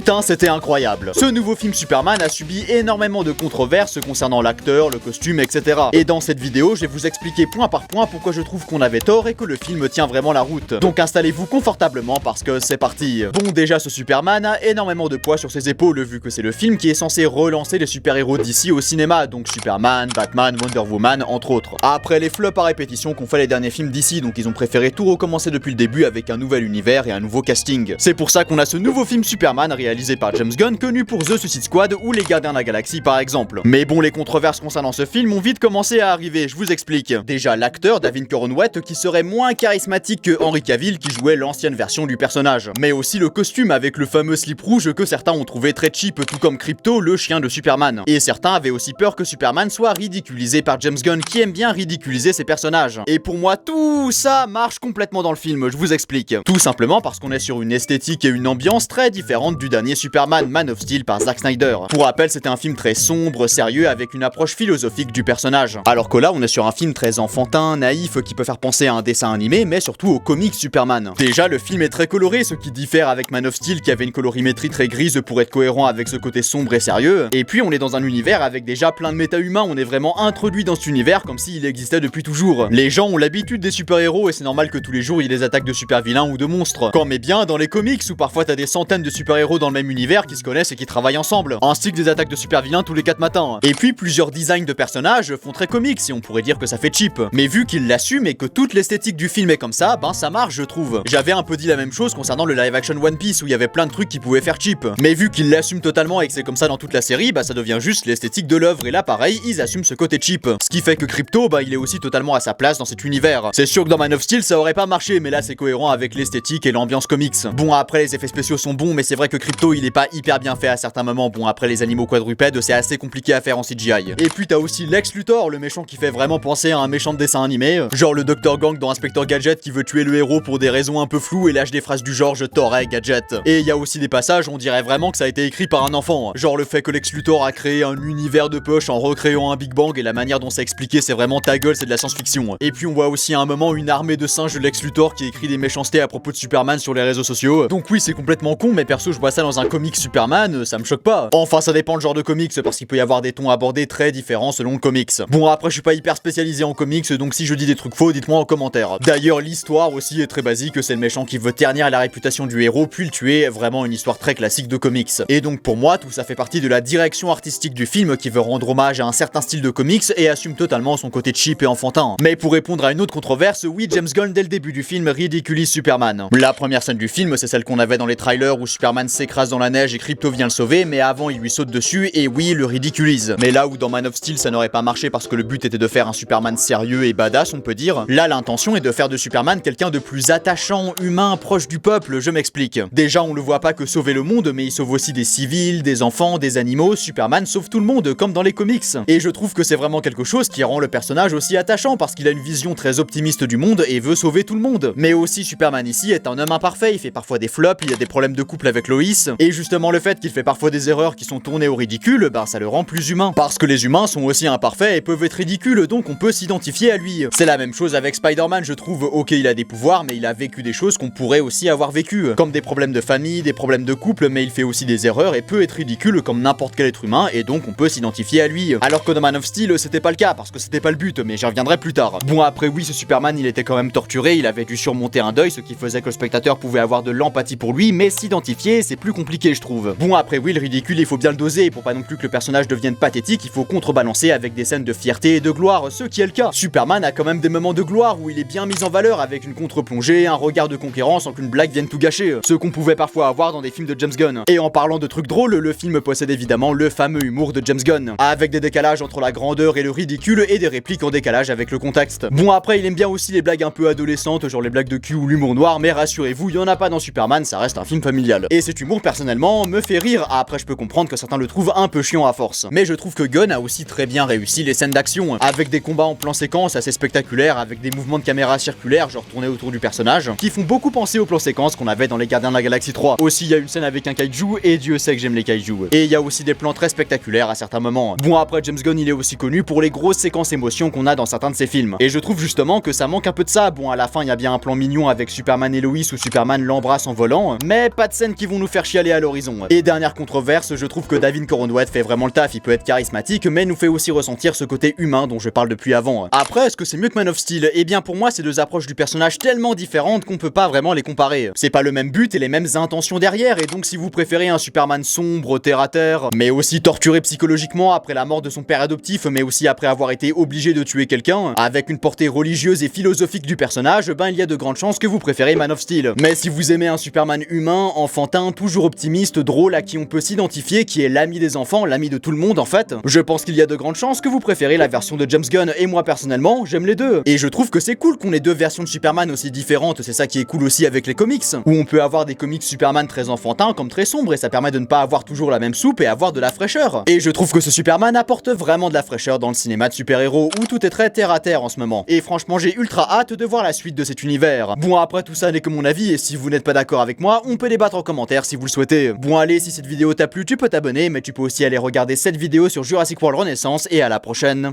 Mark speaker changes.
Speaker 1: Putain, c'était incroyable. Ce nouveau film Superman a subi énormément de controverses concernant l'acteur, le costume, etc. Et dans cette vidéo, je vais vous expliquer point par point pourquoi je trouve qu'on avait tort et que le film tient vraiment la route. Donc installez-vous confortablement parce que c'est parti. Bon, déjà ce Superman a énormément de poids sur ses épaules vu que c'est le film qui est censé relancer les super-héros d'ici au cinéma, donc Superman, Batman, Wonder Woman, entre autres. Après les flops à répétition qu'ont fait les derniers films d'ici, donc ils ont préféré tout recommencer depuis le début avec un nouvel univers et un nouveau casting. C'est pour ça qu'on a ce nouveau film Superman réalisé par James Gunn, connu pour The Suicide Squad ou Les Gardiens de la Galaxie par exemple. Mais bon, les controverses concernant ce film ont vite commencé à arriver, je vous explique. Déjà l'acteur David Cornwett qui serait moins charismatique que Henry Cavill qui jouait l'ancienne version du personnage. Mais aussi le costume avec le fameux slip rouge que certains ont trouvé très cheap, tout comme Krypto, le chien de Superman. Et certains avaient aussi peur que Superman soit ridiculisé par James Gunn qui aime bien ridiculiser ses personnages. Et pour moi tout ça marche complètement dans le film, je vous explique. Tout simplement parce qu'on est sur une esthétique et une ambiance très différente du dernier Superman, Man of Steel par Zack Snyder. Pour rappel, c'était un film très sombre, sérieux, avec une approche philosophique du personnage. Alors que là, on est sur un film très enfantin, naïf, qui peut faire penser à un dessin animé, mais surtout au comic Superman. Déjà, le film est très coloré, ce qui diffère avec Man of Steel qui avait une colorimétrie très grise pour être cohérent avec ce côté sombre et sérieux. Et puis, on est dans un univers avec déjà plein de méta-humains, on est vraiment introduit dans cet univers comme s'il existait depuis toujours. Les gens ont l'habitude des super-héros et c'est normal que tous les jours il y ait des attaques de super-vilains ou de monstres. Comme est bien dans les comics où parfois t'as des centaines de super-héros dans le même univers qui se connaissent et qui travaillent ensemble, ainsi que des attaques de super-vilains tous les 4 matins. Et puis plusieurs designs de personnages font très comics et on pourrait dire que ça fait cheap. Mais vu qu'il l'assume et que toute l'esthétique du film est comme ça, ben ça marche je trouve. J'avais un peu dit la même chose concernant le live action One Piece où il y avait plein de trucs qui pouvaient faire cheap. Mais vu qu'il l'assume totalement et que c'est comme ça dans toute la série, bah ça devient juste l'esthétique de l'œuvre et là pareil, ils assument ce côté cheap. Ce qui fait que Krypto, bah il est aussi totalement à sa place dans cet univers. C'est sûr que dans Man of Steel ça aurait pas marché, mais là c'est cohérent avec l'esthétique et l'ambiance comics. Bon après les effets spéciaux sont bons, mais c'est vrai que Krypto il est pas hyper bien fait à certains moments. Bon après les animaux quadrupèdes c'est assez compliqué à faire en CGI. Et puis t'as aussi Lex Luthor, le méchant qui fait vraiment penser à un méchant de dessin animé, genre le Dr Gang dans Inspector Gadget qui veut tuer le héros pour des raisons un peu floues et lâche des phrases du genre je t'aurais Gadget. Et il y a aussi des passages on dirait vraiment que ça a été écrit par un enfant, genre le fait que Lex Luthor a créé un univers de poche en recréant un Big Bang et la manière dont c'est expliqué c'est vraiment ta gueule, c'est de la science-fiction. Et puis on voit aussi à un moment une armée de singes de Lex Luthor qui écrit des méchancetés à propos de Superman sur les réseaux sociaux. Donc oui c'est complètement con mais perso je vois ça dans un comic Superman, ça me choque pas. Enfin ça dépend le genre de comics parce qu'il peut y avoir des tons abordés très différents selon le comics. Bon après je suis pas hyper spécialisé en comics donc si je dis des trucs faux dites-moi en commentaire. D'ailleurs l'histoire aussi est très basique, c'est le méchant qui veut ternir la réputation du héros puis le tuer, vraiment une histoire très classique de comics. Et donc pour moi tout ça fait partie de la direction artistique du film qui veut rendre hommage à un certain style de comics et assume totalement son côté cheap et enfantin. Mais pour répondre à une autre controverse, oui James Gunn dès le début du film ridiculise Superman. La première scène du film c'est celle qu'on avait dans les trailers où Superman s'écrase dans la neige et Krypto vient le sauver mais avant il lui saute dessus et oui il le ridiculise. Mais là où dans Man of Steel ça n'aurait pas marché parce que le but était de faire un Superman sérieux et badass on peut dire, là l'intention est de faire de Superman quelqu'un de plus attachant, humain, proche du peuple, je m'explique. Déjà on le voit pas que sauver le monde mais il sauve aussi des civils, des enfants, des animaux, Superman sauve tout le monde comme dans les comics. Et je trouve que c'est vraiment quelque chose qui rend le personnage aussi attachant parce qu'il a une vision très optimiste du monde et veut sauver tout le monde. Mais aussi Superman ici est un homme imparfait, il fait parfois des flops, il y a des problèmes de couple avec Lois, et justement le fait qu'il fait parfois des erreurs qui sont tournées au ridicule, ben ça le rend plus humain. Parce que les humains sont aussi imparfaits et peuvent être ridicules, donc on peut s'identifier à lui. C'est la même chose avec Spider-Man, je trouve, ok il a des pouvoirs mais il a vécu des choses qu'on pourrait aussi avoir vécues, comme des problèmes de famille, des problèmes de couple, mais il fait aussi des erreurs et peut être ridicule comme n'importe quel être humain et donc on peut s'identifier à lui. Alors que dans Man of Steel c'était pas le cas parce que c'était pas le but, mais j'y reviendrai plus tard. Bon après oui ce Superman il était quand même torturé, il avait dû surmonter un deuil, ce qui faisait que le spectateur pouvait avoir de l'empathie pour lui, mais s'identifier c'est plus compliqué je trouve. Bon après oui le ridicule il faut bien le doser et pour pas non plus que le personnage devienne pathétique il faut contrebalancer avec des scènes de fierté et de gloire, ce qui est le cas. Superman a quand même des moments de gloire où il est bien mis en valeur avec une contre-plongée, un regard de conquérant sans qu'une blague vienne tout gâcher, ce qu'on pouvait parfois avoir dans des films de James Gunn. Et en parlant de trucs drôles, le film possède évidemment le fameux humour de James Gunn, avec des décalages entre la grandeur et le ridicule et des répliques en décalage avec le contexte. Bon après il aime bien aussi les blagues un peu adolescentes, genre les blagues de cul ou l'humour noir, mais rassurez-vous, il y en a pas dans Superman, ça reste un film familial. Et cet humour personnellement me fait rire, après je peux comprendre que certains le trouvent un peu chiant à force. Mais je trouve que Gunn a aussi très bien réussi les scènes d'action, avec des combats en plan séquence assez spectaculaires, avec des mouvements de caméra circulaires, genre tournés autour du personnage, qui font beaucoup penser au plan séquence qu'on avait dans les Gardiens de la Galaxie 3. Aussi il y a une scène avec un kaiju et Dieu sait que j'aime les kaiju. Et il y a aussi des plans très spectaculaires à certains moments. Bon après James Gunn il est aussi connu pour les grosses séquences émotions qu'on a dans certains de ses films. Et je trouve justement que ça manque un peu de ça. Bon à la fin il y a bien un plan mignon avec Superman et Lois où Superman l'embrasse en volant, mais pas de scènes qui vont nous faire chier chialer à l'horizon. Et dernière controverse, je trouve que David Cornwell fait vraiment le taf, il peut être charismatique, mais nous fait aussi ressentir ce côté humain dont je parle depuis avant. Après, est-ce que c'est mieux que Man of Steel? Eh bien pour moi, c'est deux approches du personnage tellement différentes qu'on peut pas vraiment les comparer. C'est pas le même but et les mêmes intentions derrière, et donc si vous préférez un Superman sombre, terre à terre, mais aussi torturé psychologiquement après la mort de son père adoptif, mais aussi après avoir été obligé de tuer quelqu'un, avec une portée religieuse et philosophique du personnage, ben il y a de grandes chances que vous préférez Man of Steel. Mais si vous aimez un Superman humain, enfantin, toujours optimiste, drôle, à qui on peut s'identifier, qui est l'ami des enfants, l'ami de tout le monde en fait, je pense qu'il y a de grandes chances que vous préférez la version de James Gunn, et moi personnellement, j'aime les deux. Et je trouve que c'est cool qu'on ait deux versions de Superman aussi différentes, c'est ça qui est cool aussi avec les comics, où on peut avoir des comics Superman très enfantins comme très sombres, et ça permet de ne pas avoir toujours la même soupe et avoir de la fraîcheur. Et je trouve que ce Superman apporte vraiment de la fraîcheur dans le cinéma de super-héros, où tout est très terre à terre en ce moment. Et franchement, j'ai ultra hâte de voir la suite de cet univers. Bon, après tout ça n'est que mon avis, et si vous n'êtes pas d'accord avec moi, on peut débattre en commentaire si vous le souhaitez. Bon allez, si cette vidéo t'a plu, tu peux t'abonner, mais tu peux aussi aller regarder cette vidéo sur Jurassic World Renaissance, et à la prochaine.